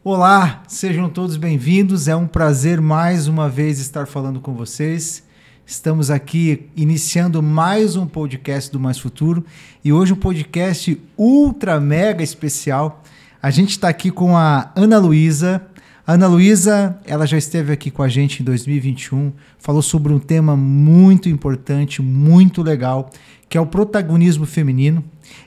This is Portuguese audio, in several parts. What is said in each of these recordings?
Olá, sejam todos bem-vindos. É um prazer mais uma vez estar falando com vocês. Estamos aqui iniciando mais um podcast do Mais Futuro e hoje um podcast ultra mega especial. A gente está aqui com a Ana Luísa. A Ana Luísa, ela já esteve aqui com a gente em 2021, falou sobre um tema muito importante, muito legal, que é o protagonismo feminino.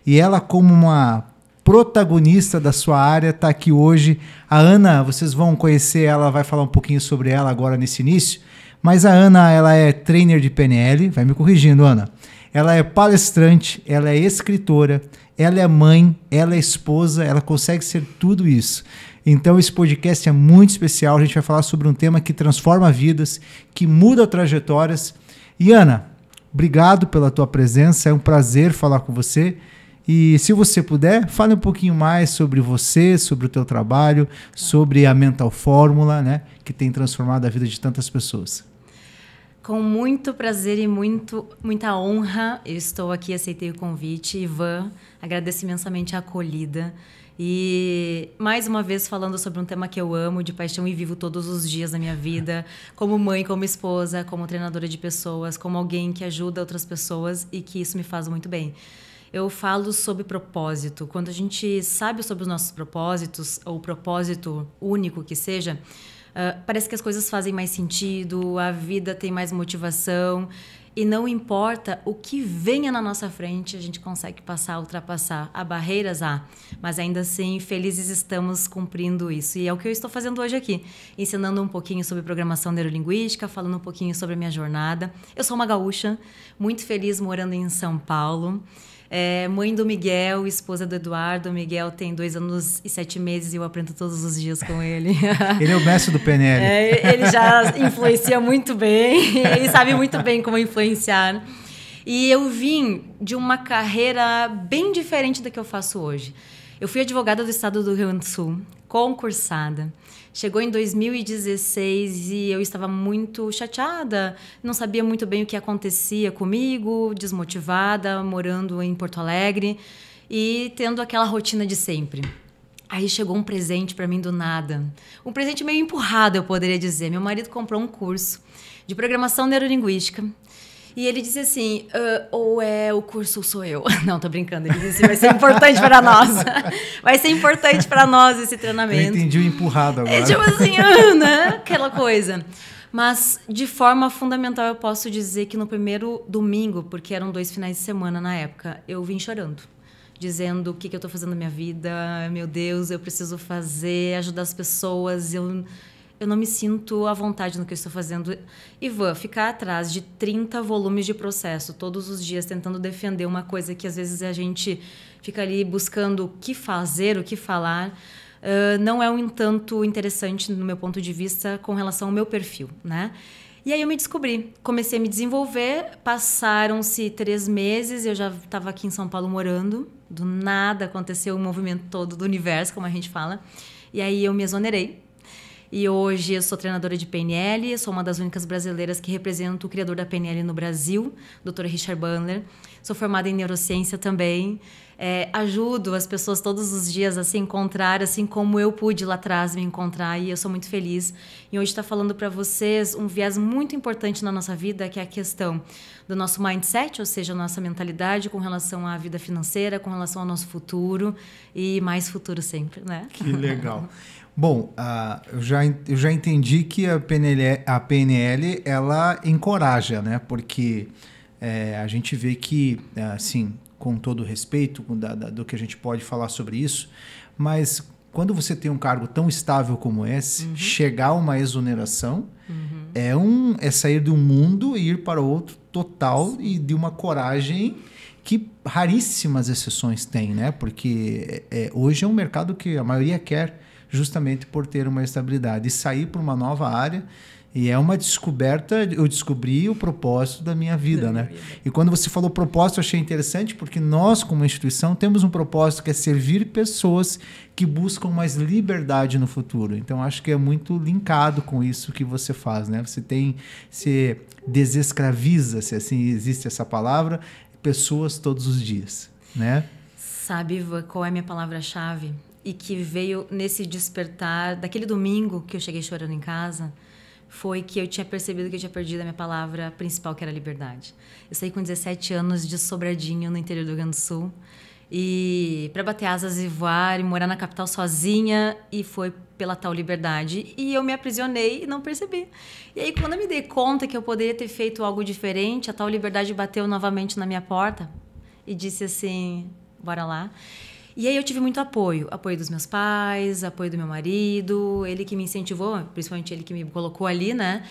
E ela, como uma protagonista da sua área, está aqui hoje. A Ana, vocês vão conhecer ela, vai falar um pouquinho sobre ela agora nesse início, mas a Ana, ela é trainer de PNL, vai me corrigindo, Ana. Ela é palestrante, ela é escritora, ela é mãe, ela é esposa, ela consegue ser tudo isso. Então esse podcast é muito especial, a gente vai falar sobre um tema que transforma vidas, que muda trajetórias. E Ana, obrigado pela tua presença, é um prazer falar com você. E se você puder, fale um pouquinho mais sobre você, sobre o teu trabalho, sobre a Mental Fórmula, né, que tem transformado a vida de tantas pessoas. Com muito prazer e muita honra, eu estou aqui, aceitei o convite. Ivan, agradeço imensamente a acolhida. E mais uma vez falando sobre um tema que eu amo, de paixão e vivo todos os dias da minha vida, como mãe, como esposa, como treinadora de pessoas, como alguém que ajuda outras pessoas e que isso me faz muito bem. Eu falo sobre propósito. Quando a gente sabe sobre os nossos propósitos, ou propósito único que seja, parece que as coisas fazem mais sentido, a vida tem mais motivação e não importa o que venha na nossa frente, a gente consegue ultrapassar. Há barreiras, mas ainda assim felizes estamos cumprindo isso. E é o que eu estou fazendo hoje aqui, ensinando um pouquinho sobre programação neurolinguística, falando um pouquinho sobre a minha jornada. Eu sou uma gaúcha, muito feliz morando em São Paulo. Mãe do Miguel, esposa do Eduardo. O Miguel tem 2 anos e 7 meses e eu aprendo todos os dias com ele. Ele é o mestre do PNL. Ele já influencia muito bem, ele sabe muito bem como influenciar. E eu vim de uma carreira bem diferente da que eu faço hoje. Eu fui advogada do estado do Rio Grande do Sul, concursada. Chegou em 2016 e eu estava muito chateada, não sabia muito bem o que acontecia comigo, desmotivada, morando em Porto Alegre e tendo aquela rotina de sempre. Aí chegou um presente para mim do nada. Um presente meio empurrado, eu poderia dizer. Meu marido comprou um curso de programação neurolinguística. E ele disse assim, ou é o curso ou sou eu. Não, tô brincando. Ele disse, vai ser importante para nós. Vai ser importante para nós esse treinamento. Eu entendi o empurrado agora. Tipo assim, né? Aquela coisa. Mas, de forma fundamental, eu posso dizer que no primeiro domingo, porque eram 2 finais de semana na época, eu vim chorando. Dizendo o que eu tô fazendo na minha vida. Meu Deus, eu preciso fazer, ajudar as pessoas. Eu não me sinto à vontade no que eu estou fazendo. Ivan, ficar atrás de 30 volumes de processo, todos os dias, tentando defender uma coisa que às vezes a gente fica ali buscando o que fazer, o que falar, não é um tanto interessante no meu ponto de vista com relação ao meu perfil, né? E aí eu me descobri, comecei a me desenvolver, passaram-se 3 meses, eu já estava aqui em São Paulo morando, do nada aconteceu o movimento todo do universo, como a gente fala, e aí eu me exonerei. E hoje eu sou treinadora de PNL, sou uma das únicas brasileiras que representa o criador da PNL no Brasil, Dr. Richard Bandler. Sou formada em neurociência também. Ajudo as pessoas todos os dias a se encontrar, assim como eu pude lá atrás me encontrar, e eu sou muito feliz. E hoje está falando para vocês um viés muito importante na nossa vida, que é a questão do nosso mindset, ou seja, a nossa mentalidade com relação à vida financeira, com relação ao nosso futuro e mais futuro sempre, né? Que legal. Bom, eu já entendi que a PNL ela encoraja, né? Porque a gente vê que, assim, com todo o respeito do que a gente pode falar sobre isso, mas quando você tem um cargo tão estável como esse, chegar a uma exoneração é sair de um mundo e ir para outro total e de uma coragem que raríssimas exceções têm, né? Porque hoje é um mercado que a maioria quer, justamente por ter uma estabilidade e sair para uma nova área. E é uma descoberta, eu descobri o propósito da minha vida, né? E quando você falou propósito, eu achei interessante, porque nós, como instituição, temos um propósito que é servir pessoas que buscam mais liberdade no futuro. Então, acho que é muito linkado com isso que você faz, né? Você desescraviza, se assim existe essa palavra, pessoas todos os dias, né? Sabe, Ivan, qual é a minha palavra-chave? e que veio nesse despertar daquele domingo que eu cheguei chorando em casa, foi que eu tinha percebido que eu tinha perdido a minha palavra principal, que era liberdade. Eu saí com 17 anos de Sobradinho, no interior do Rio Grande do Sul, e para bater asas e voar e morar na capital sozinha, e foi pela tal liberdade. E eu me aprisionei e não percebi. E aí, quando eu me dei conta que eu poderia ter feito algo diferente, a tal liberdade bateu novamente na minha porta e disse assim, bora lá. E aí eu tive muito apoio dos meus pais, apoio do meu marido, ele que me incentivou, principalmente ele que me colocou ali, né?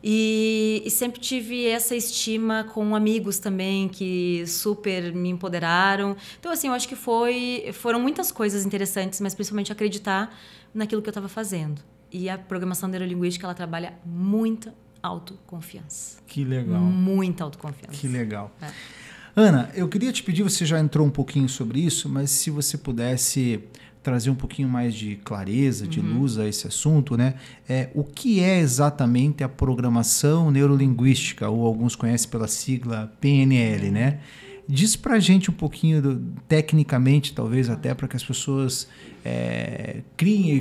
E sempre tive essa estima com amigos também que super me empoderaram. Então, assim, eu acho que foram muitas coisas interessantes, mas principalmente acreditar naquilo que eu estava fazendo. E a programação neurolinguística, ela trabalha muita autoconfiança. Que legal. Muita autoconfiança. Que legal. Ana, eu queria te pedir, você já entrou um pouquinho sobre isso, mas se você pudesse trazer um pouquinho mais de clareza, de luz a esse assunto, né? O que é exatamente a programação neurolinguística, ou alguns conhecem pela sigla PNL, né? Diz pra gente um pouquinho, tecnicamente, talvez até para que as pessoas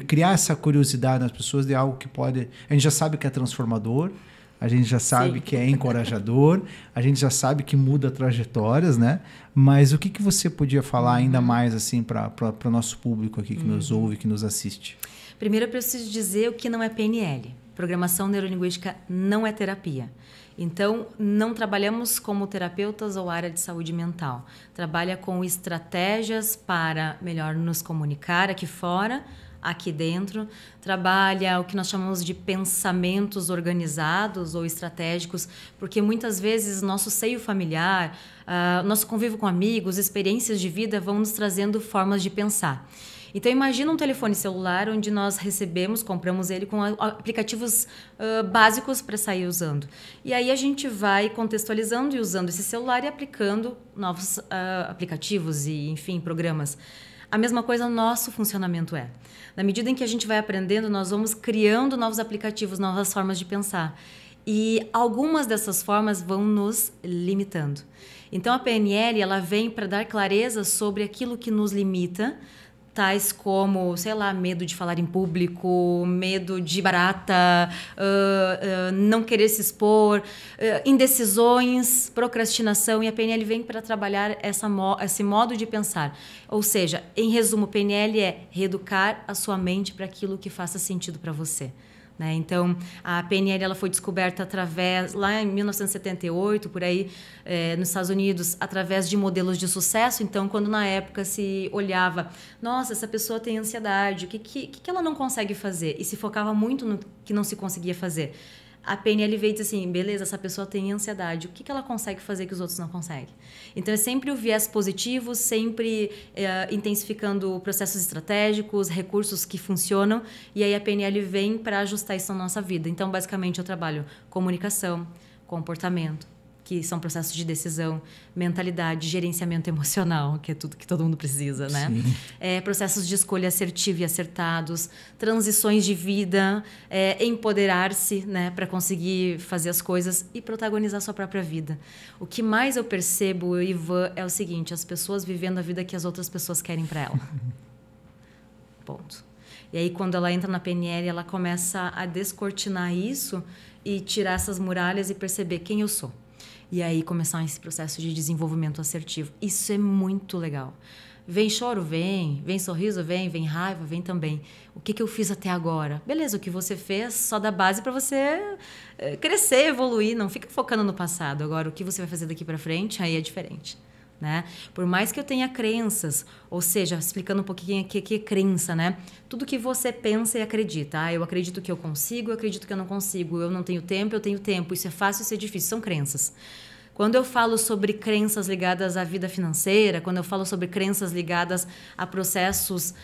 criar essa curiosidade nas pessoas de algo que pode... A gente já sabe que é transformador, a gente já sabe que é encorajador, a gente já sabe que muda trajetórias, né? Mas o que você podia falar ainda mais assim para o nosso público aqui que nos ouve, que nos assiste? Primeiro eu preciso dizer o que não é PNL. Programação neurolinguística não é terapia. Então, não trabalhamos como terapeutas ou área de saúde mental. Trabalha com estratégias para melhor nos comunicar aqui fora, aqui dentro, trabalha o que nós chamamos de pensamentos organizados ou estratégicos, porque muitas vezes nosso seio familiar, nosso convívio com amigos, experiências de vida vão nos trazendo formas de pensar. Então, imagina um telefone celular onde nós compramos ele com aplicativos básicos para sair usando. E aí a gente vai contextualizando e usando esse celular e aplicando novos aplicativos e, enfim, programas. A mesma coisa o nosso funcionamento é. Na medida em que a gente vai aprendendo, nós vamos criando novos aplicativos, novas formas de pensar. E algumas dessas formas vão nos limitando. Então, a PNL ela vem para dar clareza sobre aquilo que nos limita, tais como, sei lá, medo de falar em público, medo de barata, não querer se expor, indecisões, procrastinação. E a PNL vem para trabalhar esse modo de pensar. Ou seja, em resumo, PNL é reeducar a sua mente para aquilo que faça sentido para você. Né? Então, a PNL ela foi descoberta lá em 1978, por aí, nos Estados Unidos, através de modelos de sucesso. Então, quando na época se olhava, nossa, essa pessoa tem ansiedade, o que ela não consegue fazer? E se focava muito no que não se conseguia fazer. A PNL veio e disse assim, beleza, essa pessoa tem ansiedade, o que ela consegue fazer que os outros não conseguem? Então, é sempre o viés positivo, sempre intensificando processos estratégicos, recursos que funcionam, e aí a PNL vem para ajustar isso na nossa vida. Então, basicamente, eu trabalho comunicação, comportamento, que são processos de decisão, mentalidade, gerenciamento emocional, que é tudo que todo mundo precisa, né? Processos de escolha assertiva e acertados, transições de vida, empoderar-se, né, para conseguir fazer as coisas e protagonizar a sua própria vida. O que mais eu percebo, Ivan, é o seguinte, as pessoas vivendo a vida que as outras pessoas querem para ela. Ponto. E aí, quando ela entra na PNL, ela começa a descortinar isso e tirar essas muralhas e perceber quem eu sou. E aí começar esse processo de desenvolvimento assertivo. Isso é muito legal. Vem choro, vem sorriso, vem raiva, vem também. O que eu fiz até agora? Beleza, o que você fez só dá base para você crescer, evoluir. Não fica focando no passado. Agora, o que você vai fazer daqui para frente, aí é diferente. Né? Por mais que eu tenha crenças, ou seja, explicando um pouquinho o que é crença, né? Tudo que você pensa e acredita. Eu acredito que eu consigo, eu acredito que eu não consigo. Eu não tenho tempo, eu tenho tempo. Isso é fácil, isso é difícil. São crenças. Quando eu falo sobre crenças ligadas à vida financeira, quando eu falo sobre crenças ligadas a processos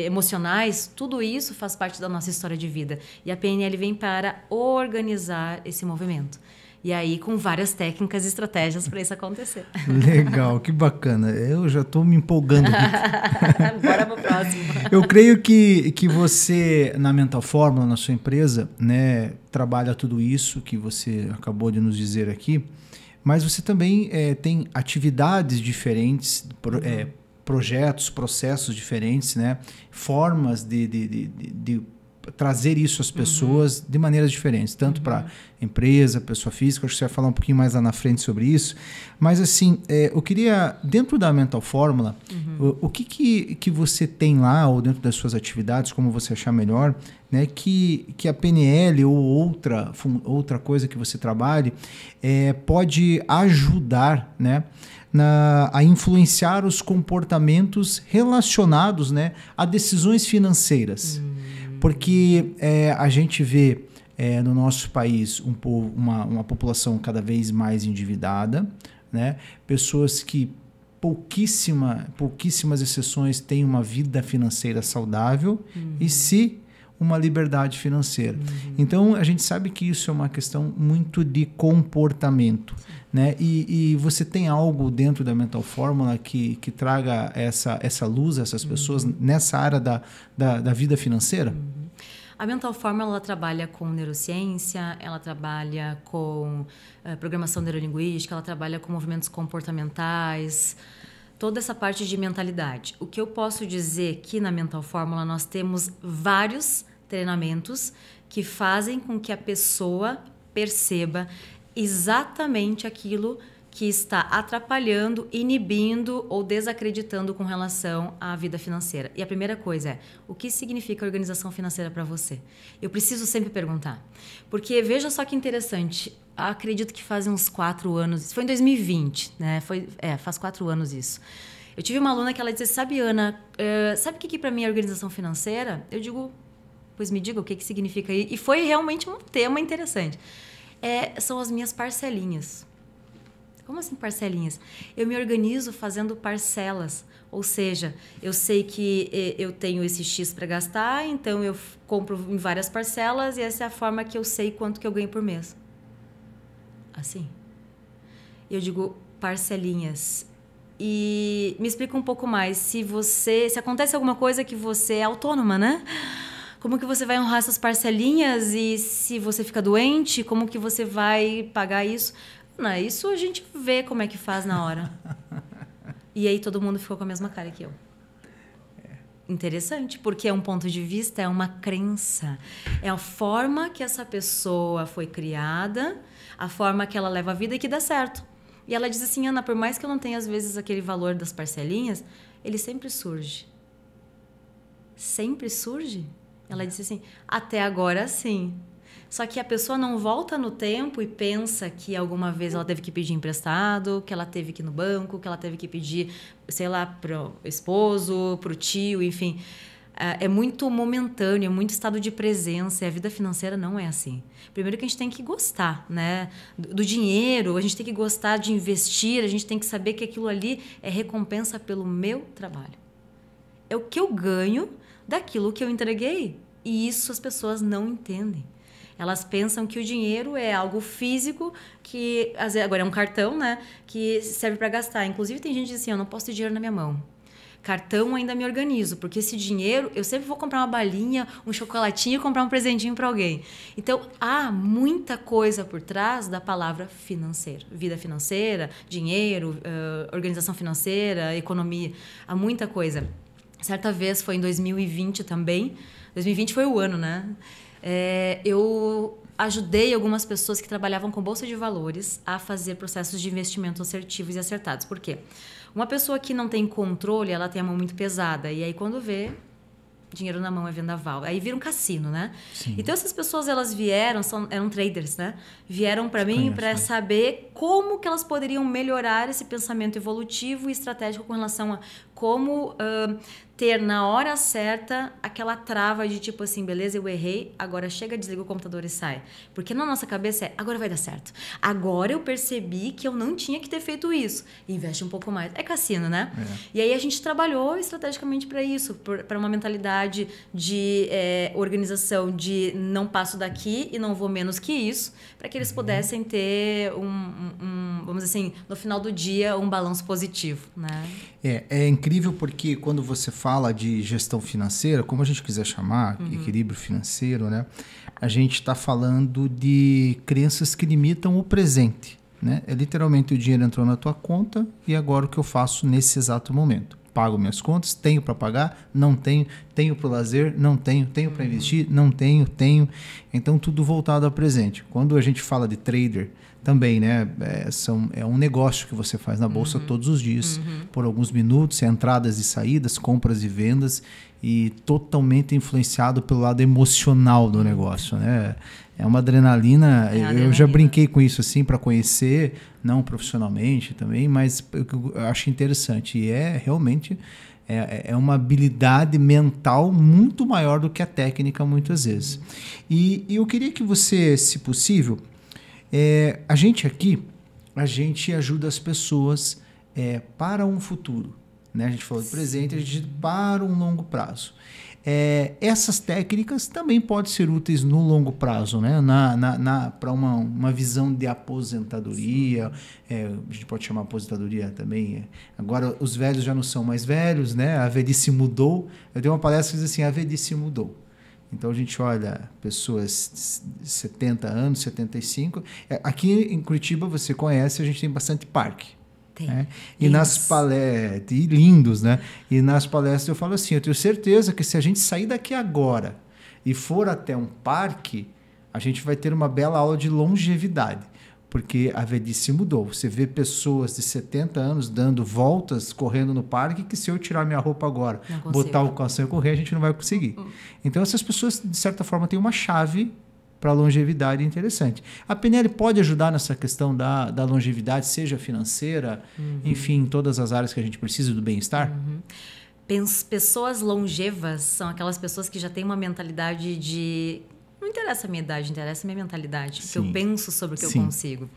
emocionais, tudo isso faz parte da nossa história de vida. E a PNL vem para organizar esse movimento. E aí, com várias técnicas e estratégias para isso acontecer. Legal, que bacana. Eu já estou me empolgando aqui. Bora para o próximo. Eu creio que você, na Mental Fórmula, na sua empresa, né, trabalha tudo isso que você acabou de nos dizer aqui, mas você também tem atividades diferentes projetos, processos diferentes, né? Formas de trazer isso às pessoas de maneiras diferentes, tanto para empresa, pessoa física. Acho que você vai falar um pouquinho mais lá na frente sobre isso. Mas assim, eu queria, dentro da Mental Fórmula, o que você tem lá, ou dentro das suas atividades, como você achar melhor, né, que a PNL ou outra coisa que você trabalhe pode ajudar, né, a influenciar os comportamentos relacionados, né, a decisões financeiras. Porque a gente vê no nosso país uma população cada vez mais endividada, né? Pessoas que pouquíssimas exceções têm uma vida financeira saudável e uma liberdade financeira. Então, a gente sabe que isso é uma questão muito de comportamento, né? E você tem algo dentro da Mental Fórmula que traga essa luz a essas pessoas nessa área da vida financeira? A Mental Fórmula ela trabalha com neurociência, ela trabalha com programação neurolinguística, ela trabalha com movimentos comportamentais, toda essa parte de mentalidade. O que eu posso dizer que na Mental Fórmula nós temos vários treinamentos que fazem com que a pessoa perceba exatamente aquilo que está atrapalhando, inibindo ou desacreditando com relação à vida financeira. E a primeira coisa é, o que significa organização financeira para você? Eu preciso sempre perguntar. Porque veja só que interessante, acredito que faz uns 4 anos, foi em 2020, né? Faz 4 anos isso. Eu tive uma aluna que ela disse, sabe, Ana, sabe o que para mim é organização financeira? Eu digo, pois me diga o que significa isso. E foi realmente um tema interessante. São as minhas parcelinhas. Como assim parcelinhas? Eu me organizo fazendo parcelas. Ou seja, eu sei que eu tenho esse X para gastar, então eu compro em várias parcelas e essa é a forma que eu sei quanto que eu ganho por mês. Assim. Eu digo parcelinhas. E me explica um pouco mais. Se acontece alguma coisa que você é autônoma, né? Como que você vai honrar essas parcelinhas? E se você fica doente, como que você vai pagar isso? Não, isso a gente vê como é que faz na hora. E aí todo mundo ficou com a mesma cara que eu. Interessante, porque é um ponto de vista, é uma crença. É a forma que essa pessoa foi criada, a forma que ela leva a vida e que dá certo. E ela diz assim, Ana, por mais que eu não tenha às vezes aquele valor das parcelinhas, ele sempre surge. Sempre surge? Ela disse assim, até agora sim. Só que a pessoa não volta no tempo e pensa que alguma vez ela teve que pedir emprestado, que ela teve que ir no banco, que ela teve que pedir, sei lá, pro esposo, pro tio, enfim. É muito momentâneo, é muito estado de presença. E a vida financeira não é assim. Primeiro que a gente tem que gostar, né? Do dinheiro, a gente tem que gostar de investir, a gente tem que saber que aquilo ali é recompensa pelo meu trabalho. É o que eu ganho daquilo que eu entreguei. E isso as pessoas não entendem. Elas pensam que o dinheiro é algo físico, que agora é um cartão, né? Que serve para gastar. Inclusive tem gente que diz assim, eu não posso ter dinheiro na minha mão. Cartão ainda me organizo, porque esse dinheiro, eu sempre vou comprar uma balinha, um chocolatinho e comprar um presentinho para alguém. Então, há muita coisa por trás da palavra financeiro. Vida financeira, dinheiro, organização financeira, economia. Há muita coisa. Certa vez, foi em 2020 também. 2020 foi o ano, né? Eu ajudei algumas pessoas que trabalhavam com bolsa de valores a fazer processos de investimento assertivos e acertados. Por quê? Uma pessoa que não tem controle, ela tem a mão muito pesada. E aí, quando vê, dinheiro na mão é vendaval. Aí vira um cassino, né? Sim. Então, essas pessoas, elas eram traders, né? Vieram para mim para saber como que elas poderiam melhorar esse pensamento evolutivo e estratégico com relação a como ter na hora certa aquela trava de tipo assim, beleza, eu errei, agora chega, desliga o computador e sai. Porque na nossa cabeça agora vai dar certo. Agora eu percebi que eu não tinha que ter feito isso. Investe um pouco mais. É cassino, né? E aí a gente trabalhou estrategicamente para isso, para uma mentalidade de organização de não passo daqui e não vou menos que isso, para que eles pudessem ter vamos dizer assim, no final do dia, um balanço positivo, né? É incrível porque quando você fala de gestão financeira, como a gente quiser chamar, equilíbrio financeiro, né? A gente está falando de crenças que limitam o presente, né? Literalmente o dinheiro entrou na tua conta e agora o que eu faço nesse exato momento. pago minhas contas, tenho para pagar, não tenho, tenho para o lazer, não tenho, tenho para investir, não tenho, tenho. Então, tudo voltado ao presente. Quando a gente fala de trader, também, né? É um negócio que você faz na bolsa todos os dias, por alguns minutos, entradas e saídas, compras e vendas, e totalmente influenciado pelo lado emocional do negócio, né? É uma adrenalina. Eu já brinquei com isso assim para conhecer, não profissionalmente também, mas eu acho interessante. E realmente é uma habilidade mental muito maior do que a técnica muitas vezes. E eu queria que você, se possível, a gente aqui, a gente ajuda as pessoas para um futuro. Né? A gente falou de presente, a gente para um longo prazo. Essas técnicas também podem ser úteis no longo prazo, né? Para uma visão de aposentadoria. A gente pode chamar aposentadoria também. Agora, os velhos já não são mais velhos, né? A velhice mudou. Eu dei uma palestra que diz assim, a velhice mudou. Então, a gente olha pessoas de 70 anos, 75. Aqui em Curitiba, você conhece, a gente tem bastante parque. Né? E nas palestras, lindos, né? E nas palestras eu falo assim, eu tenho certeza que se a gente sair daqui agora e for até um parque, a gente vai ter uma bela aula de longevidade, porque a velhice mudou. Você vê pessoas de 70 anos dando voltas, correndo no parque, que se eu tirar minha roupa agora, botar o calção e correr, a gente não vai conseguir. Então essas pessoas, de certa forma, têm uma chave para a longevidade interessante. A PNL pode ajudar nessa questão da longevidade, seja financeira, enfim, em todas as áreas que a gente precisa do bem-estar? Pessoas longevas são aquelas pessoas que já têm uma mentalidade de... Não interessa a minha idade, interessa a minha mentalidade. Sim. Que eu penso sobre o que eu consigo.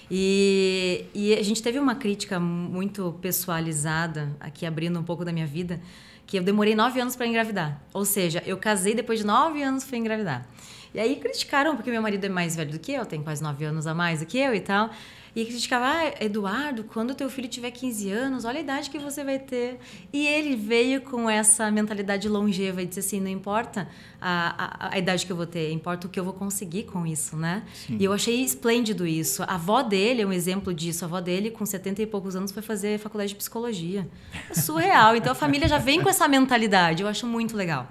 E a gente teve uma crítica muito pessoalizada, aqui abrindo um pouco da minha vida, que eu demorei 9 anos para engravidar. Ou seja, eu casei depois de 9 anos fui engravidar. E aí criticaram, porque meu marido é mais velho do que eu, tem quase 9 anos a mais do que eu e tal. E criticavam, Eduardo, quando teu filho tiver 15 anos, olha a idade que você vai ter. E ele veio com essa mentalidade longeva e disse assim, não importa a idade que eu vou ter, importa o que eu vou conseguir com isso, né? Sim. E eu achei esplêndido isso. A avó dele é um exemplo disso. A avó dele, com 70 e poucos anos, foi fazer faculdade de psicologia. É surreal. Então, a família já vem com essa mentalidade. Eu acho muito legal.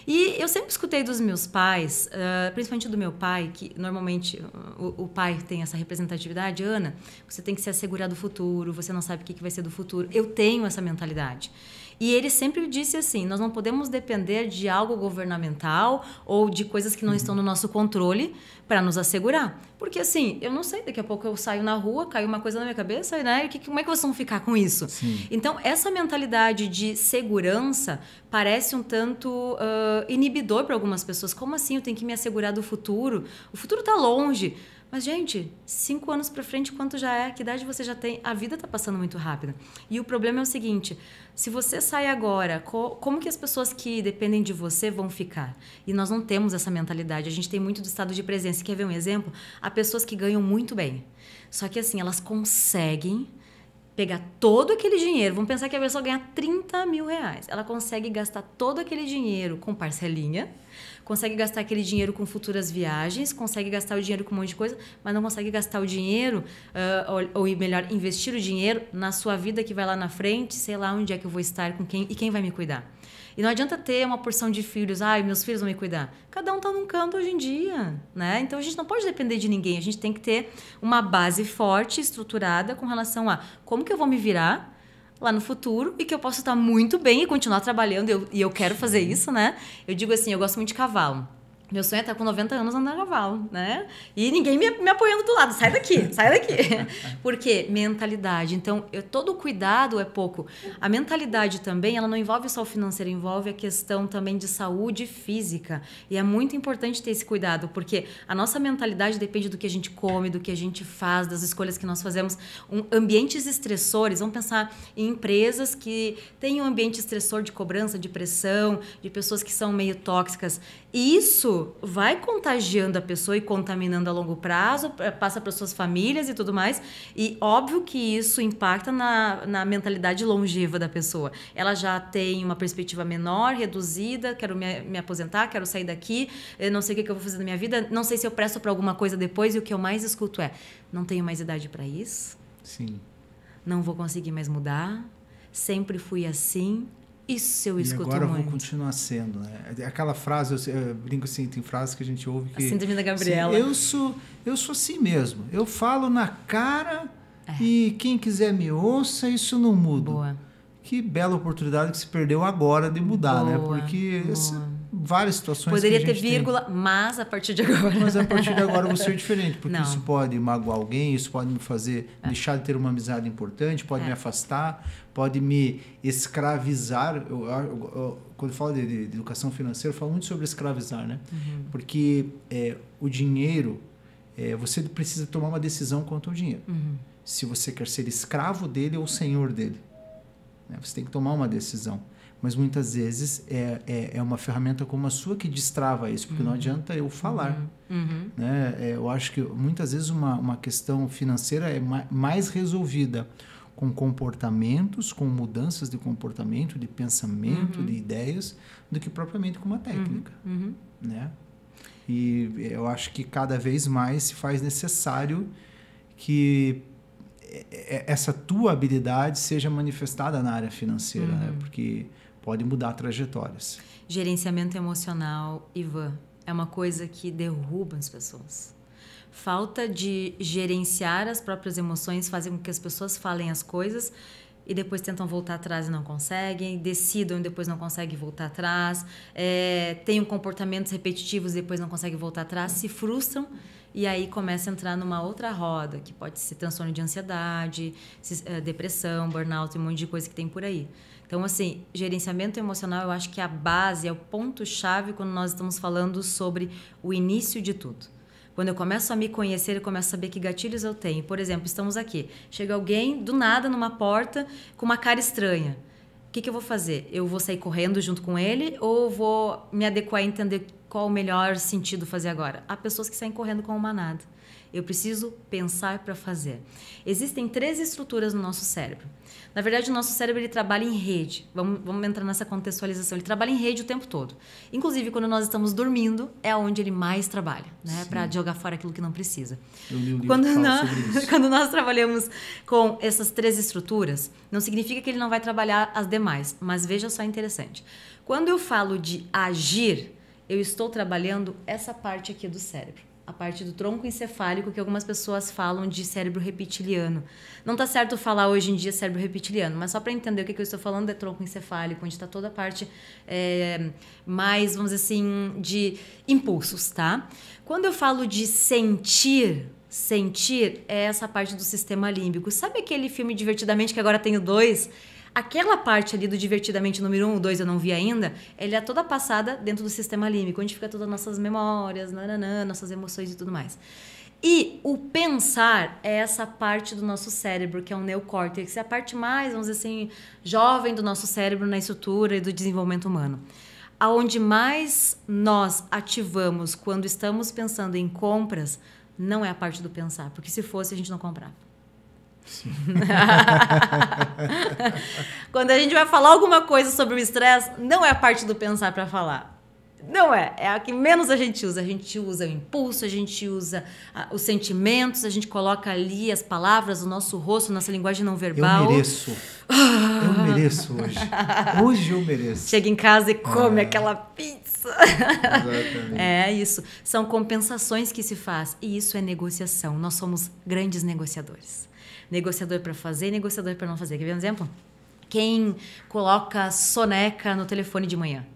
E eu sempre escutei dos meus pais, principalmente do meu pai, que normalmente o pai tem essa representatividade, Ana, você tem que se assegurar do futuro, você não sabe o que vai ser do futuro. Eu tenho essa mentalidade. E ele sempre disse assim, nós não podemos depender de algo governamental ou de coisas que não estão no nosso controle para nos assegurar. Porque assim, eu não sei, daqui a pouco eu saio na rua, cai uma coisa na minha cabeça, né? E como é que vocês vão ficar com isso? Sim. Então, essa mentalidade de segurança parece um tanto inibidor para algumas pessoas. Como assim eu tenho que me assegurar do futuro? O futuro está longe. Mas, gente, 5 anos para frente, quanto já é? Que idade você já tem? A vida está passando muito rápido. E o problema é o seguinte, se você sai agora, como que as pessoas que dependem de você vão ficar? E nós não temos essa mentalidade. A gente tem muito do estado de presença. Quer ver um exemplo? Há pessoas que ganham muito bem. Só que, assim, elas conseguem pegar todo aquele dinheiro. Vamos pensar que a pessoa ganha 30 mil reais. Ela consegue gastar todo aquele dinheiro com parcelinha, consegue gastar aquele dinheiro com futuras viagens, consegue gastar o dinheiro com um monte de coisa, mas não consegue gastar o dinheiro, ou melhor, investir o dinheiro na sua vida que vai lá na frente, sei lá onde é que eu vou estar, com quem e quem vai me cuidar. E não adianta ter uma porção de filhos, meus filhos vão me cuidar. Cada um está num canto hoje em dia, né? Então, a gente não pode depender de ninguém. A gente tem que ter uma base forte, estruturada com relação a como que eu vou me virar lá no futuro e que eu posso estar muito bem e continuar trabalhando. E eu quero fazer isso, né? Eu digo assim, eu gosto muito de cavalo. Meu sonho é estar com 90 anos andando a cavalo, né? E ninguém me apoiando do lado. Sai daqui, sai daqui. Por quê? Mentalidade. Então, todo o cuidado é pouco. A mentalidade também, ela não envolve só o financeiro, envolve a questão também de saúde física. E é muito importante ter esse cuidado, porque a nossa mentalidade depende do que a gente come, do que a gente faz, das escolhas que nós fazemos. Ambientes estressores, vamos pensar em empresas que têm um ambiente estressor de cobrança, de pressão, de pessoas que são meio tóxicas. Isso vai contagiando a pessoa e contaminando a longo prazo, passa para suas famílias e tudo mais. E óbvio que isso impacta na mentalidade longeva da pessoa. Ela já tem uma perspectiva menor, reduzida, quero me aposentar, quero sair daqui, eu não sei o que eu vou fazer na minha vida, não sei se eu presto para alguma coisa depois, e o que eu mais escuto é, não tenho mais idade para isso. Sim. Não vou conseguir mais mudar. sempre fui assim. Isso eu escuto muito. E agora eu vou continuar sendo, né? Aquela frase, eu brinco assim, tem frases que a gente ouve que... A síndrome da Gabriela. Assim, eu sou assim mesmo. Eu falo na cara e quem quiser me ouça, isso não muda. Boa. Que bela oportunidade que se perdeu agora de mudar, né? Porque várias situações poderia que a ter gente vírgula, mas a partir de agora... Mas a partir de agora eu vou ser diferente, porque Não. isso pode magoar alguém, isso pode me fazer deixar de ter uma amizade importante, pode me afastar, pode me escravizar. Quando eu falo de educação financeira, eu falo muito sobre escravizar, né? Uhum. Porque o dinheiro, você precisa tomar uma decisão quanto ao dinheiro. Uhum. Se você quer ser escravo dele ou senhor dele. Você tem que tomar uma decisão. Mas muitas vezes é uma ferramenta como a sua que destrava isso, porque não adianta eu falar. Né? Eu acho que muitas vezes uma questão financeira é mais resolvida com comportamentos, com mudanças de comportamento, de pensamento, de ideias, do que propriamente com uma técnica. Né? E eu acho que cada vez mais se faz necessário que essa tua habilidade seja manifestada na área financeira, né? Porque pode mudar trajetórias. Gerenciamento emocional, Ivan, é uma coisa que derruba as pessoas. Falta de gerenciar as próprias emoções faz com que as pessoas falem as coisas e depois tentam voltar atrás e não conseguem, decidam e depois não conseguem voltar atrás, tenham comportamentos repetitivos e depois não conseguem voltar atrás, se frustram. E aí começa a entrar numa outra roda, que pode ser transtorno de ansiedade, depressão, burnout, um monte de coisa que tem por aí. Então, assim, gerenciamento emocional, eu acho que é a base, é o ponto-chave quando nós estamos falando sobre o início de tudo. Quando eu começo a me conhecer, eu começo a saber que gatilhos eu tenho. Por exemplo, estamos aqui. Chega alguém, do nada, numa porta, com uma cara estranha. O que eu vou fazer? Eu vou sair correndo junto com ele ou vou me adequar e entender qual o melhor sentido fazer agora? Há pessoas que saem correndo com uma manada. Eu preciso pensar para fazer. Existem 3 estruturas no nosso cérebro. Na verdade, o nosso cérebro ele trabalha em rede. Vamos entrar nessa contextualização. Ele trabalha em rede o tempo todo. Inclusive, quando nós estamos dormindo, é onde ele mais trabalha, né? Para jogar fora aquilo que não precisa. Eu li um livro que fala sobre isso. Quando nós trabalhamos com essas 3 estruturas, não significa que ele não vai trabalhar as demais. Mas veja só interessante. Quando eu falo de agir, eu estou trabalhando essa parte aqui do cérebro. A parte do tronco encefálico, que algumas pessoas falam de cérebro reptiliano. Não está certo falar hoje em dia cérebro reptiliano, mas só para entender o que eu estou falando é tronco encefálico, onde está toda a parte mais, vamos dizer assim, de impulsos, tá? Quando eu falo de sentir é essa parte do sistema límbico. Sabe aquele filme Divertidamente, que agora tem o 2? Aquela parte ali do Divertidamente número 1, o 2 eu não vi ainda, ela é toda passada dentro do sistema límbico, onde fica todas as nossas memórias, nossas emoções e tudo mais. E o pensar é essa parte do nosso cérebro, que é o neocórtex, é a parte mais, vamos dizer assim, jovem do nosso cérebro na estrutura e do desenvolvimento humano. Aonde mais nós ativamos quando estamos pensando em compras, não é a parte do pensar, porque se fosse a gente não comprava. Sim. Quando a gente vai falar alguma coisa sobre o estresse, não é a parte do pensar para falar. Não é. É a que menos a gente usa. A gente usa o impulso, a gente usa os sentimentos, a gente coloca ali as palavras, o nosso rosto, nossa linguagem não verbal. Eu mereço hoje. Hoje eu mereço. Chega em casa e come aquela pizza. Exatamente. É isso. São compensações que se faz. E isso é negociação. Nós somos grandes negociadores. Negociador para fazer, negociador para não fazer. Quer ver um exemplo? Quem coloca soneca no telefone de manhã?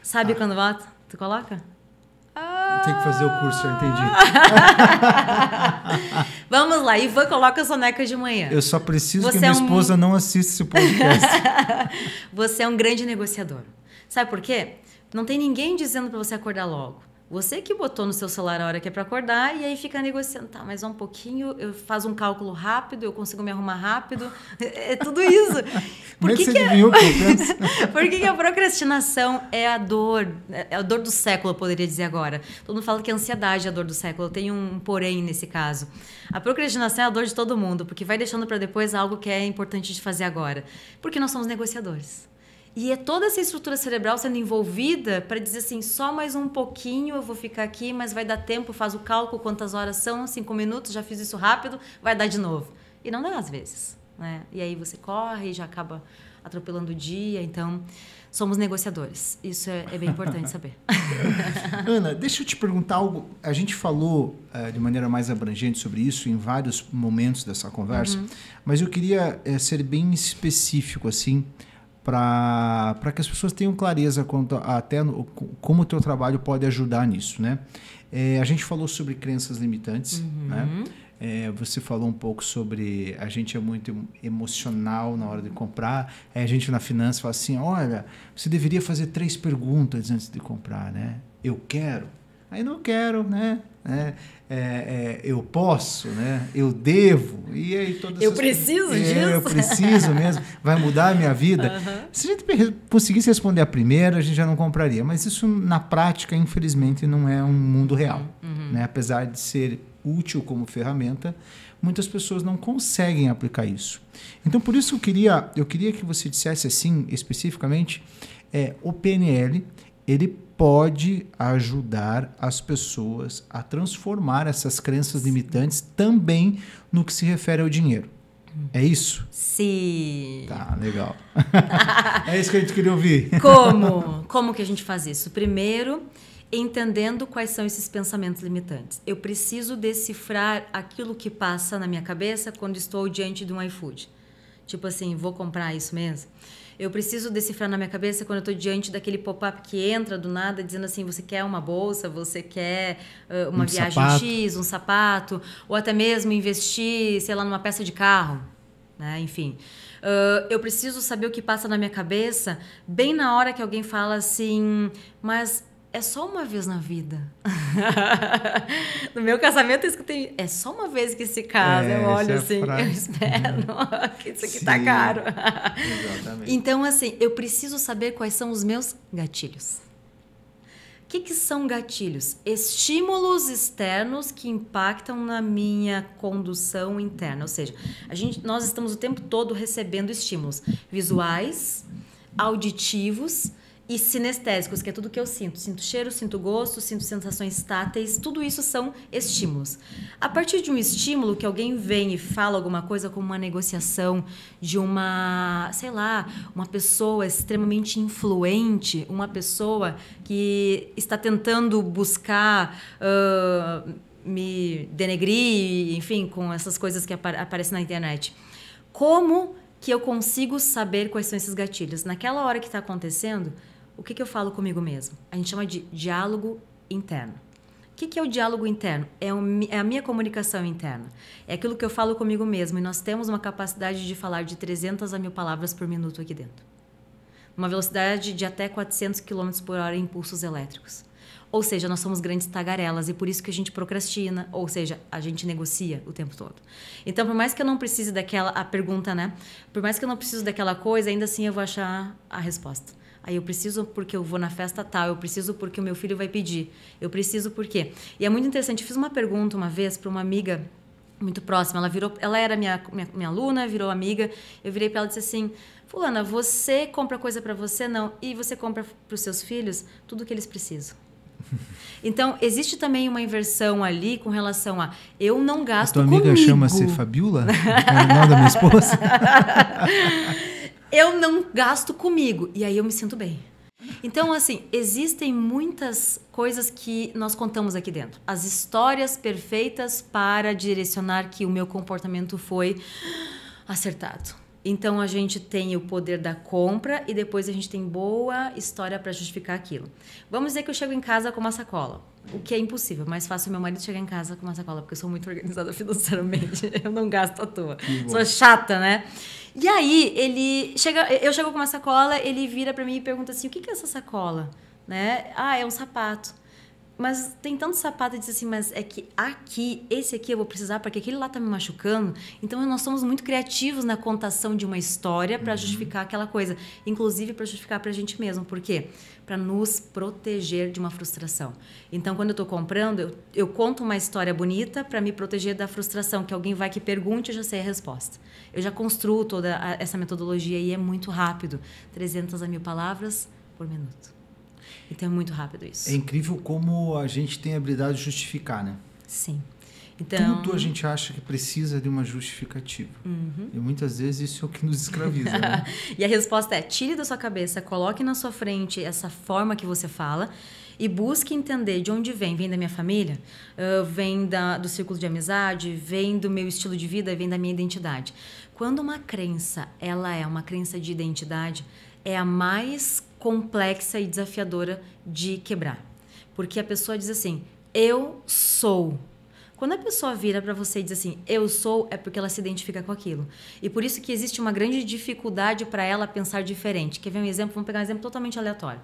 Sabe quando bota? Tu coloca? Tem que fazer o curso, eu entendi. Vamos lá, Ivan coloca a soneca de manhã. Eu só preciso que minha esposa não assista esse podcast. Você é um grande negociador. Sabe por quê? Não tem ninguém dizendo para você acordar logo. Você que botou no seu celular a hora que é para acordar e aí fica negociando. Tá, mas um pouquinho, eu faço um cálculo rápido, eu consigo me arrumar rápido. É tudo isso. Por que você adivinhou que eu penso? Por que a procrastinação é a dor do século, eu poderia dizer agora. Todo mundo fala que a ansiedade é a dor do século. Eu tenho um porém nesse caso. A procrastinação é a dor de todo mundo, porque vai deixando para depois algo que é importante de fazer agora. Porque nós somos negociadores. E é toda essa estrutura cerebral sendo envolvida para dizer assim, só mais um pouquinho eu vou ficar aqui, mas vai dar tempo, faz o cálculo, quantas horas são, 5 minutos, já fiz isso rápido, vai dar de novo. E não dá às vezes, né? E aí você corre e já acaba atropelando o dia. Então, somos negociadores. Isso é bem importante saber. Ana, deixa eu te perguntar algo. A gente falou de maneira mais abrangente sobre isso em vários momentos dessa conversa, mas eu queria ser bem específico, assim, para que as pessoas tenham clareza quanto até como o teu trabalho pode ajudar nisso, né? A gente falou sobre crenças limitantes, né? Você falou um pouco sobre a gente é muito emocional na hora de comprar. A gente na finança fala assim, olha, você deveria fazer 3 perguntas antes de comprar, né? Eu quero, aí não quero, né? Eu posso, né? Eu devo, e aí todas eu preciso disso. Eu preciso mesmo, vai mudar a minha vida. Se a gente conseguisse responder a primeira, a gente já não compraria, mas isso na prática, infelizmente, não é um mundo real, né? Apesar de ser útil como ferramenta, muitas pessoas não conseguem aplicar isso. Então, por isso eu queria que você dissesse assim, especificamente, o PNL, ele pode ajudar as pessoas a transformar essas crenças limitantes também no que se refere ao dinheiro. É isso? Sim. Tá, legal. É isso que a gente queria ouvir. Como que a gente faz isso? Primeiro, entendendo quais são esses pensamentos limitantes. Eu preciso decifrar aquilo que passa na minha cabeça quando estou diante de um iFood. Tipo assim, vou comprar isso mesmo? Eu preciso decifrar na minha cabeça quando eu estou diante daquele pop-up que entra do nada dizendo assim, você quer uma bolsa, você quer uma viagem sapato. X, um sapato, ou até mesmo investir, sei lá, numa peça de carro, né? Enfim. Eu preciso saber o que passa na minha cabeça bem na hora que alguém fala assim, mas é só uma vez na vida. No meu casamento eu escutei, é só uma vez que se casa. Eu olho assim, eu espero que isso aqui tá caro. Exatamente. Então, assim, eu preciso saber quais são os meus gatilhos. O que são gatilhos? Estímulos externos que impactam na minha condução interna. Ou seja, nós estamos o tempo todo recebendo estímulos visuais, auditivos e sinestésicos, que é tudo que eu sinto. Sinto cheiro, sinto gosto, sinto sensações táteis, tudo isso são estímulos. A partir de um estímulo que alguém vem e fala alguma coisa, como uma negociação de uma, sei lá, uma pessoa extremamente influente, uma pessoa que está tentando buscar me denegrir, enfim, com essas coisas que aparecem na internet. Como que eu consigo saber quais são esses gatilhos? Naquela hora que está acontecendo, o que eu falo comigo mesmo? A gente chama de diálogo interno. O que é o diálogo interno? É a minha comunicação interna. É aquilo que eu falo comigo mesmo. E nós temos uma capacidade de falar de 300 a 1000 palavras por minuto aqui dentro. Uma velocidade de até 400 km por hora em impulsos elétricos. Ou seja, nós somos grandes tagarelas e por isso que a gente procrastina, ou seja, a gente negocia o tempo todo. Então, por mais que eu não precise a pergunta, né? Por mais que eu não precise daquela coisa, ainda assim eu vou achar a resposta. Aí eu preciso porque eu vou na festa tal, eu preciso porque o meu filho vai pedir, eu preciso porque... E é muito interessante, eu fiz uma pergunta uma vez para uma amiga muito próxima, ela era minha aluna, virou amiga, eu virei para ela e disse assim, fulana, você compra coisa para você? Não. E você compra para os seus filhos tudo o que eles precisam. Então, existe também uma inversão ali com relação a eu não gasto comigo. A tua amiga chama-se Fabiola? É o nome da minha esposa? Eu não gasto comigo. E aí eu me sinto bem. Então, assim, existem muitas coisas que nós contamos aqui dentro. As histórias perfeitas para direcionar que o meu comportamento foi acertado. Então, a gente tem o poder da compra e depois a gente tem boa história para justificar aquilo. Vamos dizer que eu chego em casa com uma sacola, o que é impossível. Mais fácil meu marido chegar em casa com uma sacola, porque eu sou muito organizada financeiramente. Eu não gasto à toa. Sou chata, né? E aí, eu chego com uma sacola, ele vira para mim e pergunta assim, o que é essa sacola? Né? Ah, é um sapato. Mas tem tanto sapato e diz assim, mas é que esse aqui eu vou precisar porque aquele lá tá me machucando. Então nós somos muito criativos na contação de uma história para justificar aquela coisa. Inclusive para justificar pra gente mesmo. Por quê? Para nos proteger de uma frustração. Então quando eu tô comprando, eu conto uma história bonita para me proteger da frustração. Que alguém vai que pergunte, eu já sei a resposta. Eu já construo toda essa metodologia e é muito rápido. 300 a 1000 palavras por minuto. Então é muito rápido isso. É incrível como a gente tem a habilidade de justificar, né? Sim. Então, tudo a gente acha que precisa de uma justificativa. E muitas vezes isso é o que nos escraviza. Né? E a resposta é: tire da sua cabeça, coloque na sua frente essa forma que você fala e busque entender de onde vem. Vem da minha família? Vem do círculo de amizade? Vem do meu estilo de vida? Vem da minha identidade? Quando uma crença, ela é uma crença de identidade, é a mais complexa e desafiadora de quebrar. Porque a pessoa diz assim: eu sou. Quando a pessoa vira para você e diz assim, eu sou, é porque ela se identifica com aquilo. E por isso que existe uma grande dificuldade para ela pensar diferente. Quer ver um exemplo? Vamos pegar um exemplo totalmente aleatório.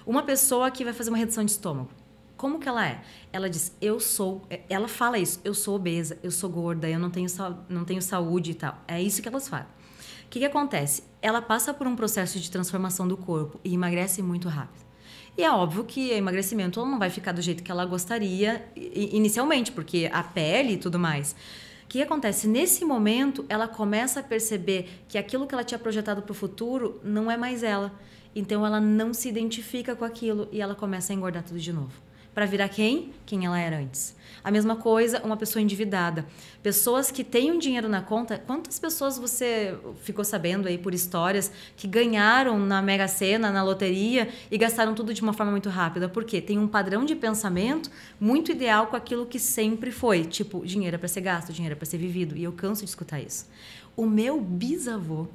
Uma pessoa que vai fazer uma redução de estômago. Como que ela é? Ela diz, eu sou... Ela fala isso, eu sou obesa, eu sou gorda, eu não tenho saúde e tal. É isso que elas falam. O que acontece? Ela passa por um processo de transformação do corpo e emagrece muito rápido. E é óbvio que o emagrecimento não vai ficar do jeito que ela gostaria inicialmente, porque a pele e tudo mais. O que acontece? Nesse momento, ela começa a perceber que aquilo que ela tinha projetado para o futuro não é mais ela. Então, ela não se identifica com aquilo e ela começa a engordar tudo de novo. Para virar quem? Quem ela era antes. A mesma coisa, uma pessoa endividada. Pessoas que têm um dinheiro na conta. Quantas pessoas você ficou sabendo aí por histórias que ganharam na Mega Sena, na loteria e gastaram tudo de uma forma muito rápida? Por quê? Tem um padrão de pensamento muito ideal com aquilo que sempre foi. Tipo, dinheiro é para ser gasto, dinheiro é para ser vivido. E eu canso de escutar isso. O meu bisavô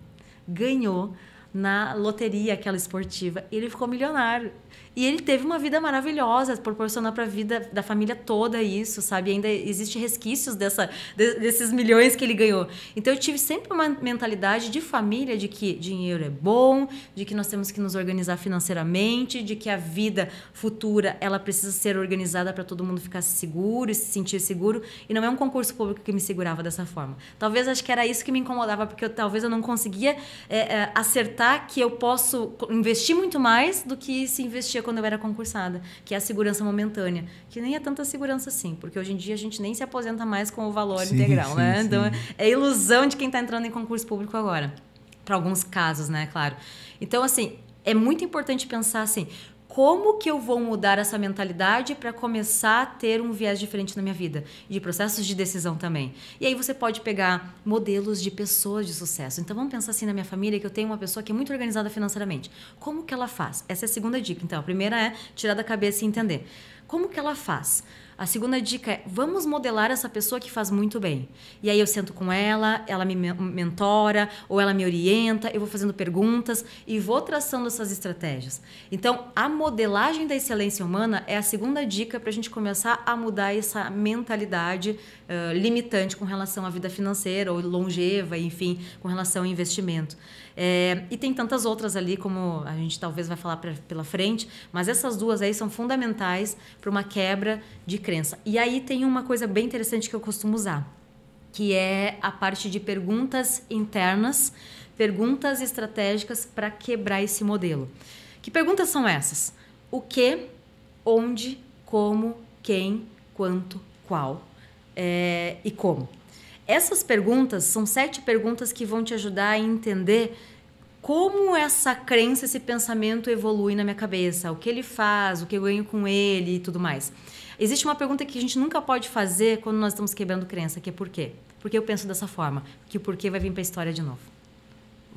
ganhou na loteria, aquela esportiva. Ele ficou milionário. E ele teve uma vida maravilhosa, proporcionou para a vida da família toda isso, sabe? E ainda existem resquícios desses milhões que ele ganhou. Então, eu tive sempre uma mentalidade de família, de que dinheiro é bom, de que nós temos que nos organizar financeiramente, de que a vida futura, ela precisa ser organizada para todo mundo ficar seguro e se sentir seguro. E não é um concurso público que me segurava dessa forma. Talvez, acho que era isso que me incomodava, porque talvez eu não conseguia acertar que eu posso investir muito mais do que se investia quando eu era concursada, que é a segurança momentânea, que nem é tanta segurança assim, porque hoje em dia a gente nem se aposenta mais com o valor integral, né? Sim. Então, é ilusão de quem está entrando em concurso público agora, para alguns casos, né? Claro. Então, assim, é muito importante pensar assim, como que eu vou mudar essa mentalidade para começar a ter um viés diferente na minha vida? De processos de decisão também. E aí você pode pegar modelos de pessoas de sucesso. Então, vamos pensar assim na minha família, que eu tenho uma pessoa que é muito organizada financeiramente. Como que ela faz? Essa é a segunda dica. Então, a primeira é tirar da cabeça e entender. Como que ela faz? A segunda dica é, vamos modelar essa pessoa que faz muito bem. E aí eu sento com ela me mentora, ou ela me orienta, eu vou fazendo perguntas e vou traçando essas estratégias. Então, a modelagem da excelência humana é a segunda dica para a gente começar a mudar essa mentalidade limitante com relação à vida financeira ou longeva, enfim, com relação ao investimento. E tem tantas outras ali, como a gente talvez vai falar pela frente, mas essas duas aí são fundamentais para uma quebra de crença. E aí tem uma coisa bem interessante que eu costumo usar, que é a parte de perguntas internas, perguntas estratégicas para quebrar esse modelo. Que perguntas são essas? O que, onde, como, quem, quanto, qual e como. Essas perguntas são 7 perguntas que vão te ajudar a entender como essa crença, esse pensamento evolui na minha cabeça, o que ele faz, o que eu ganho com ele e tudo mais. Existe uma pergunta que a gente nunca pode fazer quando nós estamos quebrando crença, que é por quê? Porque eu penso dessa forma, que o porquê vai vir para a história de novo.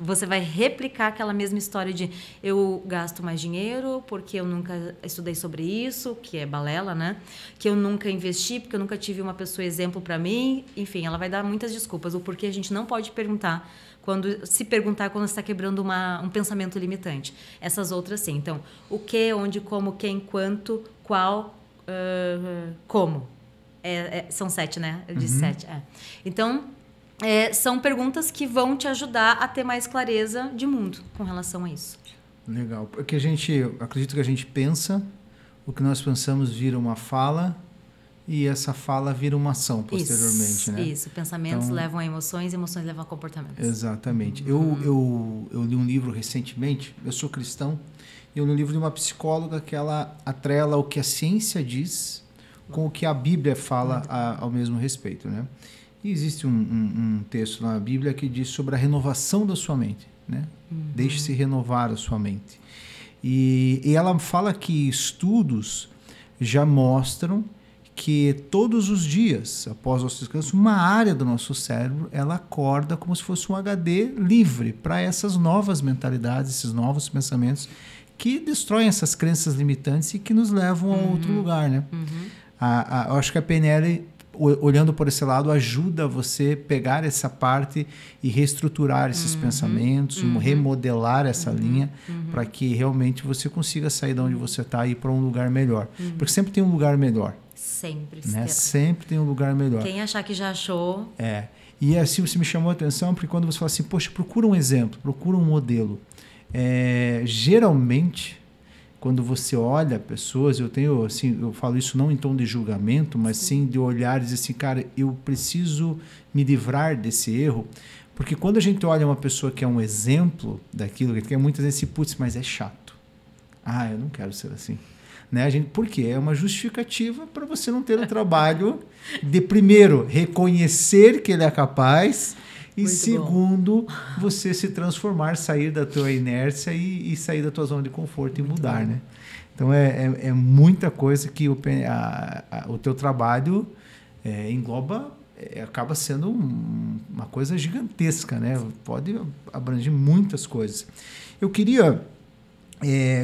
Você vai replicar aquela mesma história de eu gasto mais dinheiro porque eu nunca estudei sobre isso, que é balela, né? Que eu nunca investi porque eu nunca tive uma pessoa exemplo para mim. Enfim, ela vai dar muitas desculpas. O porquê a gente não pode perguntar quando está quebrando um pensamento limitante. Essas outras sim. Então, o que, onde, como, quem, quanto, qual, como. São 7, né? Eu disse 7. Então... são perguntas que vão te ajudar a ter mais clareza de mundo com relação a isso. Legal. Porque acredito que a gente pensa, o que nós pensamos vira uma fala e essa fala vira uma ação posteriormente, né? Isso. Pensamentos levam a emoções levam a comportamentos. Exatamente. Eu li um livro recentemente, eu sou cristão, e eu li um livro de uma psicóloga que ela atrela o que a ciência diz com o que a Bíblia fala ao mesmo respeito, né? E existe um texto na Bíblia que diz sobre a renovação da sua mente, né? Deixe-se renovar a sua mente. E ela fala que estudos já mostram porque todos os dias, após o nosso descanso, uma área do nosso cérebro, ela acorda como se fosse um HD livre para essas novas mentalidades, esses novos pensamentos que destroem essas crenças limitantes e que nos levam a outro lugar, né? Eu acho que a PNL, olhando por esse lado, ajuda você pegar essa parte e reestruturar esses pensamentos, remodelar essa linha para que realmente você consiga sair de onde você está e ir para um lugar melhor. Porque sempre tem um lugar melhor. Sempre. Né? Sempre tem um lugar melhor. Quem achar que já achou... E assim você me chamou a atenção, porque quando você fala assim, poxa, procura um exemplo, procura um modelo. Geralmente, quando você olha pessoas, eu falo isso não em tom de julgamento, mas sim de olhar e dizer assim, cara, eu preciso me livrar desse erro, porque quando a gente olha uma pessoa que é um exemplo daquilo, que muitas vezes se putz, mas é chato. Eu não quero ser assim. Né? Por quê? É uma justificativa para você não ter o trabalho de, primeiro, reconhecer que ele é capaz e, muito segundo, você se transformar, sair da tua inércia e sair da tua zona de conforto muito e mudar. Né? Então, é muita coisa que o teu trabalho engloba, acaba sendo uma coisa gigantesca, né? Pode abranger muitas coisas. Eu queria...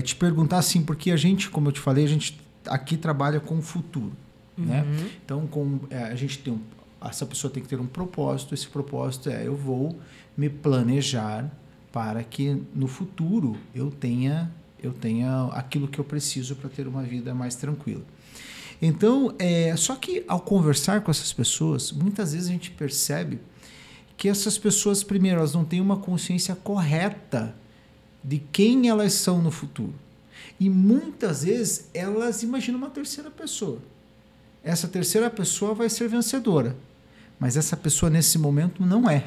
te perguntar assim, porque a gente, como eu te falei, a gente aqui trabalha com o futuro, né? Então, a gente tem essa pessoa tem que ter um propósito, esse propósito eu vou me planejar para que no futuro eu tenha aquilo que eu preciso para ter uma vida mais tranquila. Então, só que ao conversar com essas pessoas, muitas vezes a gente percebe que essas pessoas, primeiro, elas não têm uma consciência correta de quem elas são no futuro. E muitas vezes elas imaginam uma terceira pessoa. Essa terceira pessoa vai ser vencedora. Mas essa pessoa nesse momento não é.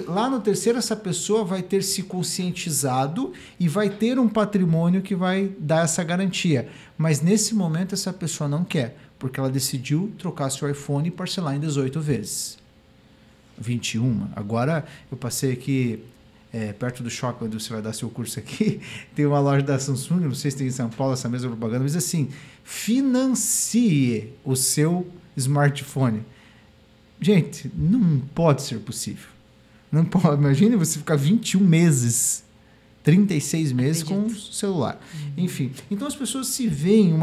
Lá no terceiro, essa pessoa vai ter se conscientizado e vai ter um patrimônio que vai dar essa garantia. Mas nesse momento essa pessoa não quer, porque ela decidiu trocar seu iPhone e parcelar em 18 vezes. 21. Agora eu passei aqui perto do shopping onde você vai dar seu curso aqui, tem uma loja da Samsung, não sei se tem em São Paulo essa mesma propaganda, mas assim, financie o seu smartphone. Gente, não pode ser possível. Não pode. Imagine você ficar 21 meses, 36 meses com o celular. Enfim, então as pessoas se veem,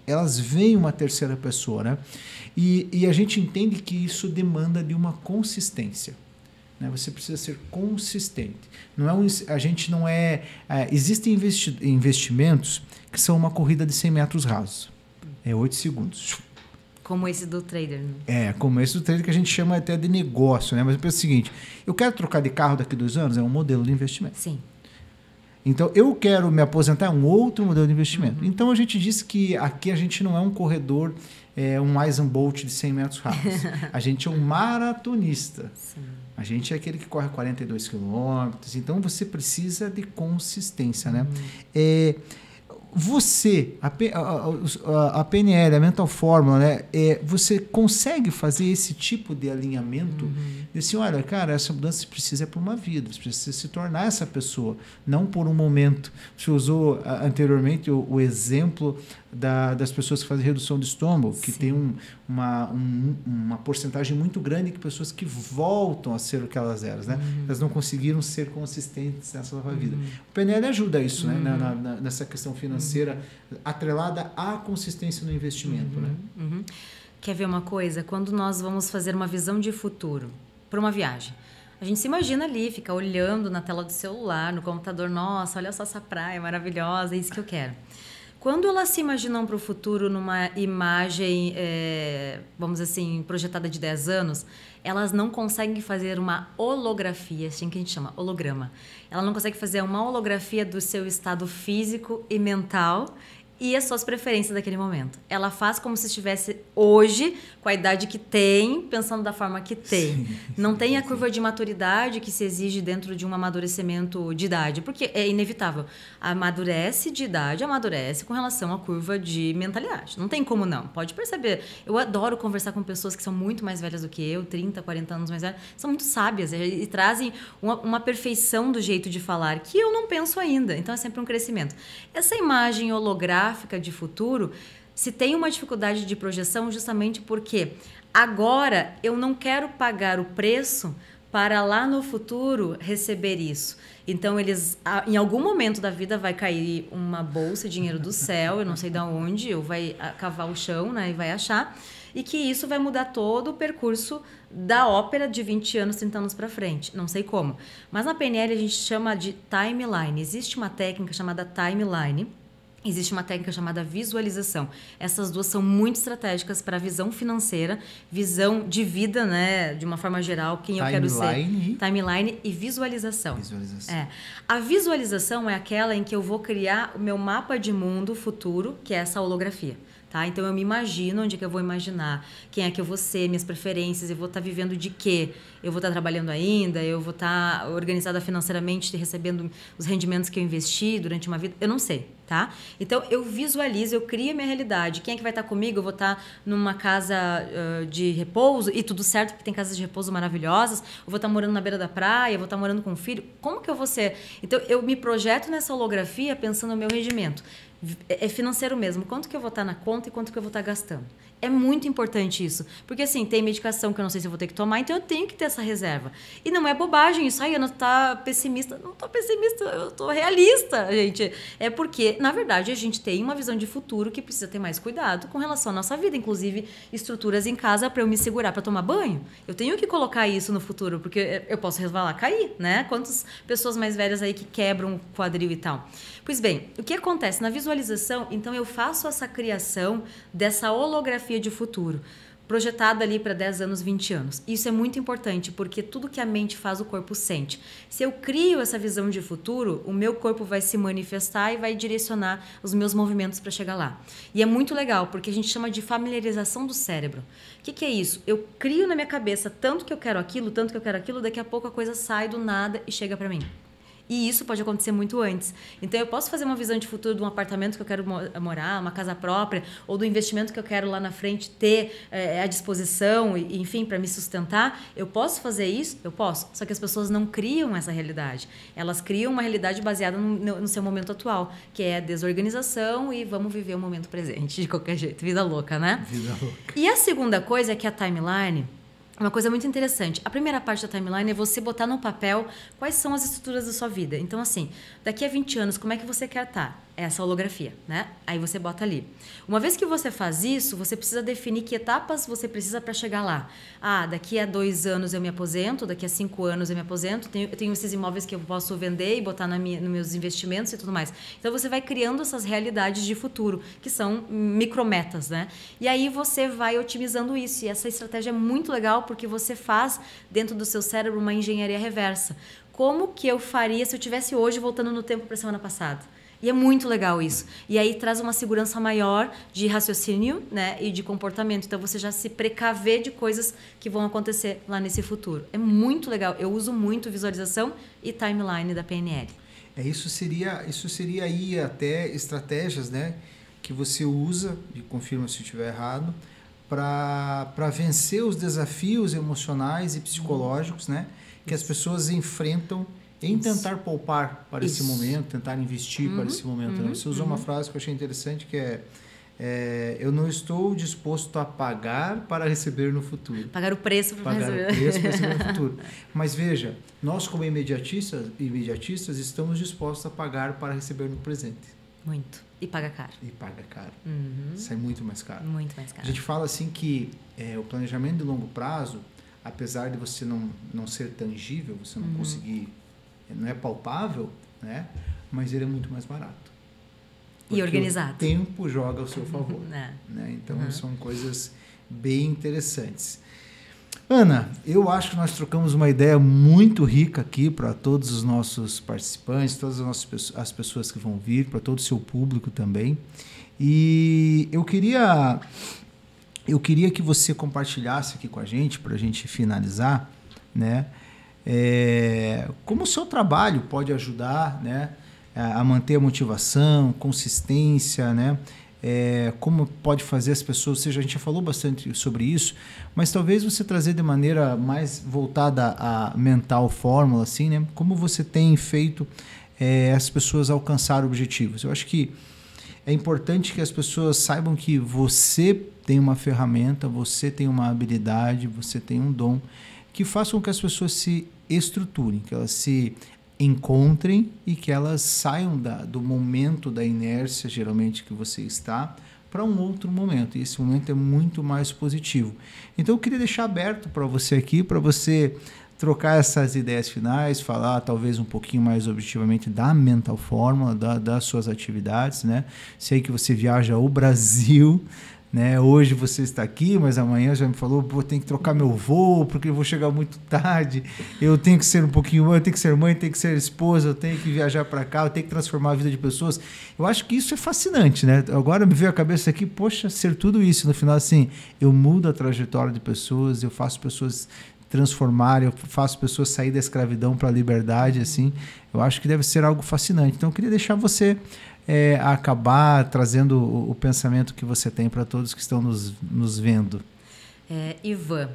elas veem uma terceira pessoa, né? E a gente entende que isso demanda de uma consistência. Você precisa ser consistente. Existem investimentos que são uma corrida de 100 metros rasos. 8 segundos. Como esse do trader. Né? Como esse do trader que a gente chama até de negócio. Né? Mas eu penso o seguinte, eu quero trocar de carro daqui a 2 anos, é um modelo de investimento. Sim. Então, eu quero me aposentar, é um outro modelo de investimento. Então, a gente diz que aqui a gente não é um corredor, um Usain Bolt de 100 metros rasos. A gente é um maratonista. Sim. A gente é aquele que corre 42 quilômetros. Então, você precisa de consistência, né? Você, a PNL, a Mental Fórmula, né? Você consegue fazer esse tipo de alinhamento? De assim, olha, cara, essa mudança precisa por uma vida, você precisa se tornar essa pessoa, não por um momento. Você usou anteriormente o exemplo das pessoas que fazem redução de estômago, que tem uma porcentagem muito grande de pessoas que voltam a ser o que elas eram, né? Elas não conseguiram ser consistentes nessa nova vida. O PNL ajuda isso, né? Nessa questão financeira atrelada à consistência no investimento, né? Quer ver uma coisa? Quando nós vamos fazer uma visão de futuro para uma viagem, a gente se imagina ali, fica olhando na tela do celular, no computador, nossa, olha só essa praia maravilhosa, é isso que eu quero. Quando elas se imaginam para o futuro numa imagem, vamos dizer assim, projetada de 10 anos, elas não conseguem fazer uma holografia, assim que a gente chama, holograma. Ela não consegue fazer uma holografia do seu estado físico e mental e as suas preferências daquele momento. Ela faz como se estivesse hoje, com a idade que tem, pensando da forma que tem. Não tem a curva de maturidade que se exige dentro de um amadurecimento de idade, porque é inevitável. Amadurece de idade, amadurece com relação à curva de mentalidade. Não tem como não. Pode perceber. Eu adoro conversar com pessoas que são muito mais velhas do que eu, 30, 40 anos mais velhas. São muito sábias e trazem uma perfeição do jeito de falar que eu não penso ainda. Então, é sempre um crescimento. Essa imagem holográfica de futuro Se tem uma dificuldade de projeção, justamente porque agora eu não quero pagar o preço para lá no futuro receber isso. Então, em algum momento da vida vai cair uma bolsa de dinheiro do céu, eu não sei de onde, ou vai cavar o chão, né, e vai achar, e que isso vai mudar todo o percurso da ópera de 20 anos, 30 anos para frente. Não sei como. Mas na PNL a gente chama de timeline. Existe uma técnica chamada timeline. Existe uma técnica chamada visualização. Essas duas são muito estratégicas para a visão financeira, visão de vida, né, de uma forma geral, quem eu quero ser. Timeline e visualização. A visualização é aquela em que eu vou criar o meu mapa de mundo futuro, que é essa holografia. Tá? Então, eu me imagino onde é que eu vou imaginar, quem é que eu vou ser, minhas preferências, eu vou estar vivendo de quê? Eu vou estar trabalhando ainda, eu vou estar organizada financeiramente, recebendo os rendimentos que eu investi durante uma vida, eu não sei, tá? Então, eu visualizo, eu crio a minha realidade. Quem é que vai estar comigo? Eu vou estar numa casa de repouso, e tudo certo, porque tem casas de repouso maravilhosas, eu vou estar morando na beira da praia, eu vou estar morando com um filho, como que eu vou ser? Então, eu me projeto nessa holografia pensando no meu rendimento. É financeiro mesmo, quanto que eu vou estar na conta e quanto que eu vou estar gastando. É muito importante isso, porque assim, tem medicação que eu não sei se eu vou ter que tomar, então eu tenho que ter essa reserva. E não é bobagem isso, Ana, tu tá pessimista. Não tô pessimista, eu tô realista, gente. É porque, na verdade, a gente tem uma visão de futuro que precisa ter mais cuidado com relação à nossa vida, inclusive estruturas em casa para eu me segurar para tomar banho. Eu tenho que colocar isso no futuro, porque eu posso resvalar, cair, né? Quantas pessoas mais velhas aí que quebram o quadril e tal. Pois bem, o que acontece? Na visualização, então eu faço essa criação dessa holografia de futuro, projetada ali para 10 anos, 20 anos. Isso é muito importante, porque tudo que a mente faz, o corpo sente. Se eu crio essa visão de futuro, o meu corpo vai se manifestar e vai direcionar os meus movimentos para chegar lá. E é muito legal, porque a gente chama de familiarização do cérebro. O que é isso? Eu crio na minha cabeça tanto que eu quero aquilo, daqui a pouco a coisa sai do nada e chega para mim. E isso pode acontecer muito antes. Então, eu posso fazer uma visão de futuro de um apartamento que eu quero morar, uma casa própria, ou do investimento que eu quero lá na frente ter à disposição, enfim, para me sustentar. Eu posso fazer isso? Eu posso. Só que as pessoas não criam essa realidade. Elas criam uma realidade baseada no seu momento atual, que é desorganização e vamos viver o momento presente, de qualquer jeito. Vida louca, né? Vida louca. E a segunda coisa é que a timeline... Uma coisa muito interessante. A primeira parte da timeline é você botar no papel quais são as estruturas da sua vida. Então, assim, daqui a 20 anos, como é que você quer estar? Essa holografia, né? Aí você bota ali. Uma vez que você faz isso, você precisa definir que etapas você precisa para chegar lá. Ah, daqui a 2 anos eu me aposento, daqui a 5 anos eu me aposento, eu tenho esses imóveis que eu posso vender e botar nos meus investimentos e tudo mais. Então, você vai criando essas realidades de futuro, que são micrometas, né? E aí você vai otimizando isso. E essa estratégia é muito legal, porque você faz dentro do seu cérebro uma engenharia reversa. Como que eu faria se eu estivesse hoje voltando no tempo para a semana passada? E é muito legal isso. E aí traz uma segurança maior de raciocínio, né, e de comportamento. Então você já se precaver de coisas que vão acontecer lá nesse futuro. É muito legal. Eu uso muito visualização e timeline da PNL. Isso seria aí até estratégias, né, que você usa, e confirma se eu estiver errado, para vencer os desafios emocionais e psicológicos, né, que as pessoas enfrentam em tentar poupar para esse momento, tentar investir para esse momento. Né? Você usou uma frase que eu achei interessante, que eu não estou disposto a pagar para receber no futuro. Pagar o preço para receber no futuro. Mas veja, nós como imediatistas estamos dispostos a pagar para receber no presente. Muito. E paga caro. Sai muito mais caro. Muito mais caro. A gente fala assim que o planejamento de longo prazo, apesar de você não ser tangível, você não conseguir, não é palpável, né? Mas ele é muito mais barato. E organizado. O tempo joga ao seu favor. Né? Então, são coisas bem interessantes. Ana, eu acho que nós trocamos uma ideia muito rica aqui para todos os nossos participantes, todas as pessoas que vão vir, para todo o seu público também. E eu queria que você compartilhasse aqui com a gente, para a gente finalizar, né? Como o seu trabalho pode ajudar, né, a manter a motivação, consistência, né? Como pode fazer as pessoas, ou seja, a gente já falou bastante sobre isso, mas talvez você trazer de maneira mais voltada à mental fórmula, assim, né? Como você tem feito as pessoas alcançar objetivos. Eu acho que é importante que as pessoas saibam que você tem uma ferramenta, você tem uma habilidade, você tem um dom, que façam com que as pessoas se estruturem, que elas se encontrem e que elas saiam do momento da inércia, geralmente, que você está, para um outro momento. E esse momento é muito mais positivo. Então, eu queria deixar aberto para você aqui, para você trocar essas ideias finais, falar talvez um pouquinho mais objetivamente da Mental Fórmula, das suas atividades, né? Sei que você viaja o Brasil, né? Hoje você está aqui, mas amanhã já me falou, vou ter que trocar meu voo, porque eu vou chegar muito tarde, eu tenho que ser um pouquinho, eu tenho que ser mãe, tenho que ser esposa, eu tenho que viajar para cá, eu tenho que transformar a vida de pessoas. Eu acho que isso é fascinante, né? Agora me veio a cabeça aqui, poxa, ser tudo isso, no final assim, eu mudo a trajetória de pessoas, eu faço pessoas transformarem, eu faço pessoas sair da escravidão para a liberdade, assim, eu acho que deve ser algo fascinante. Então eu queria deixar você acabar trazendo o pensamento que você tem para todos que estão nos vendo. Ivan,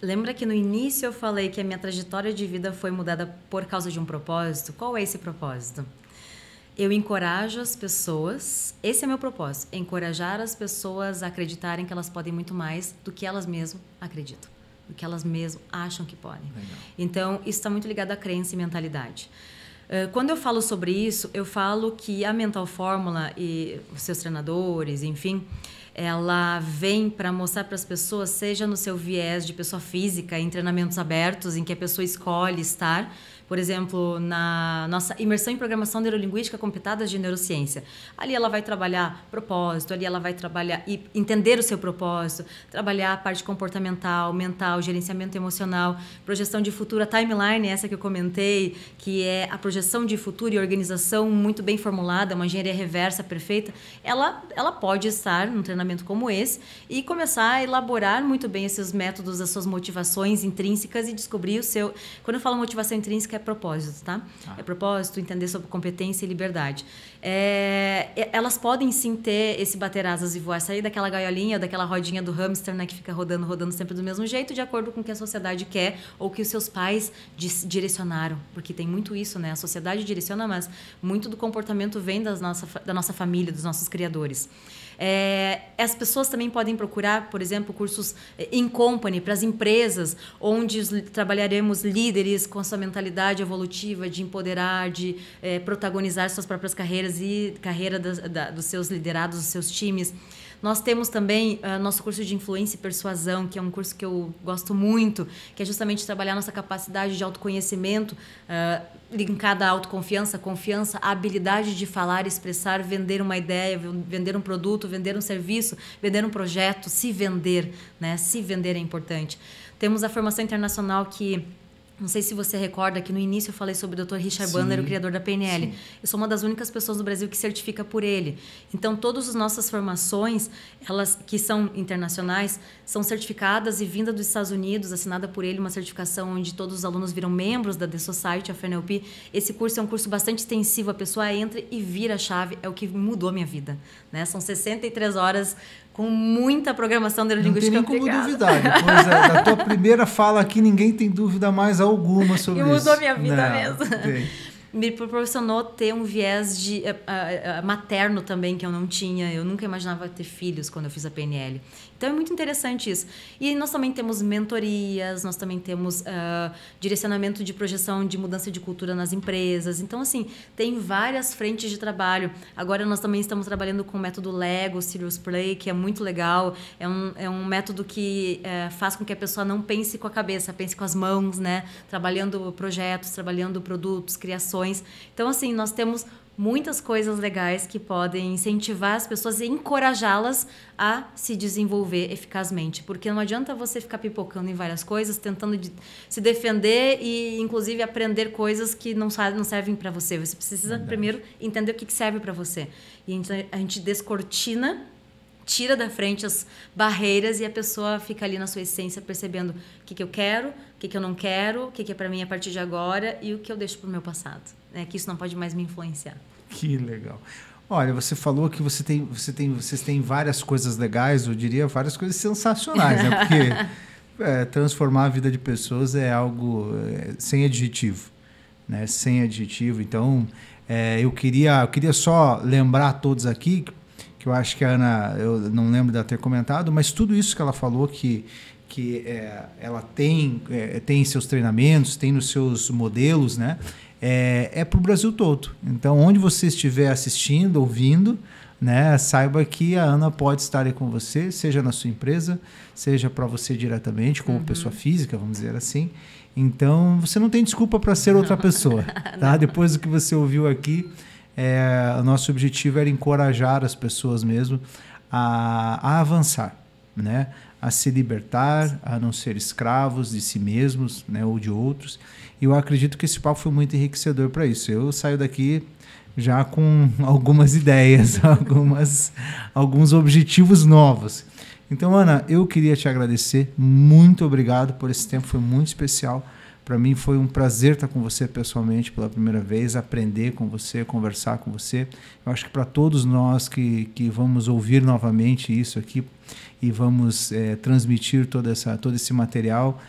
lembra que no início eu falei que a minha trajetória de vida foi mudada por causa de um propósito? Qual é esse propósito? Eu encorajo as pessoas, esse é meu propósito, encorajar as pessoas a acreditarem que elas podem muito mais do que elas mesmas acreditam, do que elas mesmas acham que podem. Legal. Então, isso está muito ligado à crença e mentalidade. Quando eu falo sobre isso, eu falo que a Mental Fórmula e os seus treinadores, enfim, ela vem para mostrar para as pessoas, seja no seu viés de pessoa física, em treinamentos abertos, em que a pessoa escolhe estar, por exemplo, na nossa imersão em programação neurolinguística com pitadas de neurociência. Ali ela vai trabalhar propósito, ali ela vai trabalhar e entender o seu propósito, trabalhar a parte comportamental, mental, gerenciamento emocional, projeção de futuro, a timeline, essa que eu comentei, que é a projeção de futuro e organização muito bem formulada, uma engenharia reversa perfeita, ela pode estar num treinamento como esse e começar a elaborar muito bem esses métodos, as suas motivações intrínsecas e descobrir o seu... Quando eu falo motivação intrínseca, é propósito, tá? É propósito, entender sobre competência e liberdade. Elas podem sim ter esse bater asas e voar, sair daquela gaiolinha, daquela rodinha do hamster, né, que fica rodando sempre do mesmo jeito, de acordo com o que a sociedade quer ou que os seus pais direcionaram, porque tem muito isso, né? A sociedade direciona, mas muito do comportamento vem da nossa família, dos nossos criadores. As pessoas também podem procurar, por exemplo, cursos in company para as empresas, onde trabalharemos líderes com a sua mentalidade evolutiva de empoderar, de protagonizar suas próprias carreiras e carreira dos seus liderados, dos seus times. Nós temos também nosso curso de influência e persuasão, que é um curso que eu gosto muito, que é justamente trabalhar nossa capacidade de autoconhecimento, linkada à autoconfiança, confiança, a habilidade de falar, expressar, vender uma ideia, vender um produto, vender um serviço, vender um projeto, se vender, né? Se vender é importante. Temos a formação internacional que... Não sei se você recorda que no início eu falei sobre o Dr. Richard Bandler, o criador da PNL. Sim. Eu sou uma das únicas pessoas no Brasil que certifica por ele. Então, todas as nossas formações, elas que são internacionais, são certificadas e vinda dos Estados Unidos, assinada por ele, uma certificação onde todos os alunos viram membros da The Society of NLP. Esse curso é um curso bastante extensivo, a pessoa entra e vira a chave, é o que mudou a minha vida, né? São 63 horas com muita programação neurolinguística. Não tem nem como duvidar. Depois da tua primeira fala aqui, ninguém tem dúvida mais alguma sobre isso. E mudou a minha vida mesmo. Me proporcionou ter um viés de materno também, que eu não tinha. Eu nunca imaginava ter filhos quando eu fiz a PNL. Então, é muito interessante isso. E nós também temos mentorias, nós também temos direcionamento de projeção de mudança de cultura nas empresas. Então, assim, tem várias frentes de trabalho. Agora, nós também estamos trabalhando com o método Lego, Serious Play, que é muito legal. É um método que faz com que a pessoa não pense com a cabeça, pense com as mãos, né? Trabalhando projetos, trabalhando produtos, criações. Então, assim, nós temos muitas coisas legais que podem incentivar as pessoas e encorajá-las a se desenvolver eficazmente. Porque não adianta você ficar pipocando em várias coisas, tentando se defender e, inclusive, aprender coisas que não servem para você. Você precisa, primeiro, entender o que serve para você. E então, a gente descortina, tira da frente as barreiras e a pessoa fica ali na sua essência percebendo o que eu quero, o que eu não quero, o que é para mim a partir de agora e o que eu deixo para o meu passado. Que isso não pode mais me influenciar. Que legal. Olha, você falou que vocês têm várias coisas legais, eu diria várias coisas sensacionais, né? Porque transformar a vida de pessoas é algo sem adjetivo, né? Sem adjetivo. Então, eu queria só lembrar a todos aqui que eu acho que a Ana, eu não lembro de ela ter comentado, mas tudo isso que ela falou que ela tem seus treinamentos, tem nos seus modelos, né? É para o Brasil todo. Então, onde você estiver assistindo, ouvindo, né, saiba que a Ana pode estar aí com você, seja na sua empresa, seja para você diretamente, como pessoa física, vamos dizer assim. Então, você não tem desculpa para ser outra pessoa. Tá? Depois do que você ouviu aqui, o nosso objetivo era encorajar as pessoas mesmo a avançar, né? A se libertar, a não ser escravos de si mesmos, né, ou de outros. E eu acredito que esse papo foi muito enriquecedor para isso. Eu saio daqui já com algumas ideias, alguns objetivos novos. Então, Ana, eu queria te agradecer. Muito obrigado por esse tempo, foi muito especial. Para mim foi um prazer estar com você pessoalmente pela primeira vez, aprender com você, conversar com você. Eu acho que para todos nós que vamos ouvir novamente isso aqui e vamos transmitir todo esse material,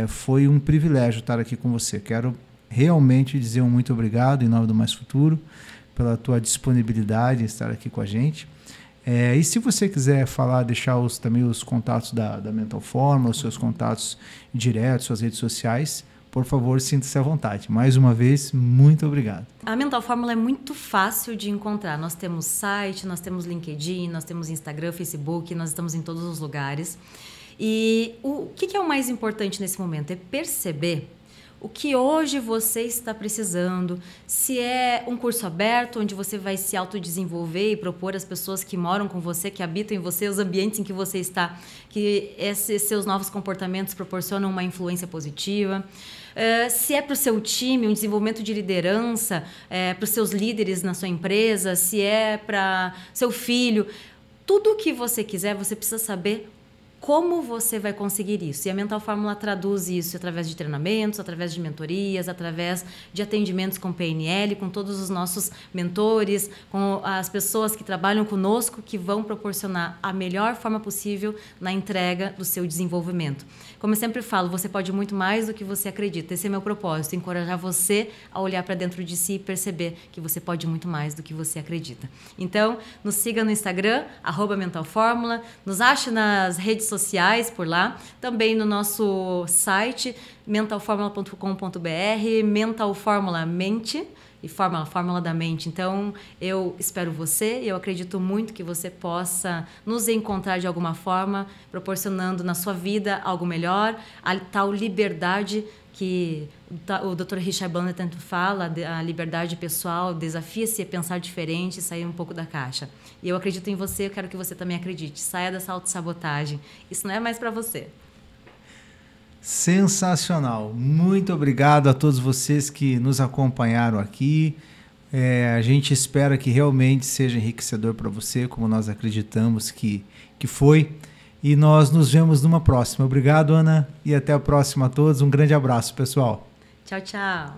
foi um privilégio estar aqui com você. Quero realmente dizer um muito obrigado em nome do Mais Futuro pela tua disponibilidade em estar aqui com a gente. E se você quiser falar, deixar também os contatos da Mental Fórmula, os seus contatos diretos, suas redes sociais, por favor, sinta-se à vontade. Mais uma vez, muito obrigado. A Mental Fórmula é muito fácil de encontrar. Nós temos site, nós temos LinkedIn, nós temos Instagram, Facebook, nós estamos em todos os lugares. E o que é o mais importante nesse momento? É perceber o que hoje você está precisando, se é um curso aberto, onde você vai se autodesenvolver e propor às pessoas que moram com você, que habitam em você, os ambientes em que você está, que esses seus novos comportamentos proporcionam uma influência positiva. Se é para o seu time, um desenvolvimento de liderança, para os seus líderes na sua empresa, se é para seu filho, tudo o que você quiser, você precisa saber como você vai conseguir isso. E a Mental Fórmula traduz isso através de treinamentos, através de mentorias, através de atendimentos com PNL, com todos os nossos mentores, com as pessoas que trabalham conosco, que vão proporcionar a melhor forma possível na entrega do seu desenvolvimento. Como eu sempre falo, você pode muito mais do que você acredita. Esse é meu propósito, encorajar você a olhar para dentro de si e perceber que você pode muito mais do que você acredita. Então, nos siga no Instagram, @mentalformula, nos ache nas redes sociais por lá, também no nosso site mentalformula.com.br, Mental Fórmula Mente e Fórmula da Mente. Então, eu espero você e eu acredito muito que você possa nos encontrar de alguma forma, proporcionando na sua vida algo melhor, a tal liberdade que o Dr. Richard Bandler tanto fala, a liberdade pessoal, desafia-se a pensar diferente, sair um pouco da caixa. E eu acredito em você, eu quero que você também acredite. Saia dessa autossabotagem. Isso não é mais para você. Sensacional. Muito obrigado a todos vocês que nos acompanharam aqui. A gente espera que realmente seja enriquecedor para você, como nós acreditamos que foi. E nós nos vemos numa próxima. Obrigado, Ana, e até a próxima a todos. Um grande abraço, pessoal. Tchau, tchau.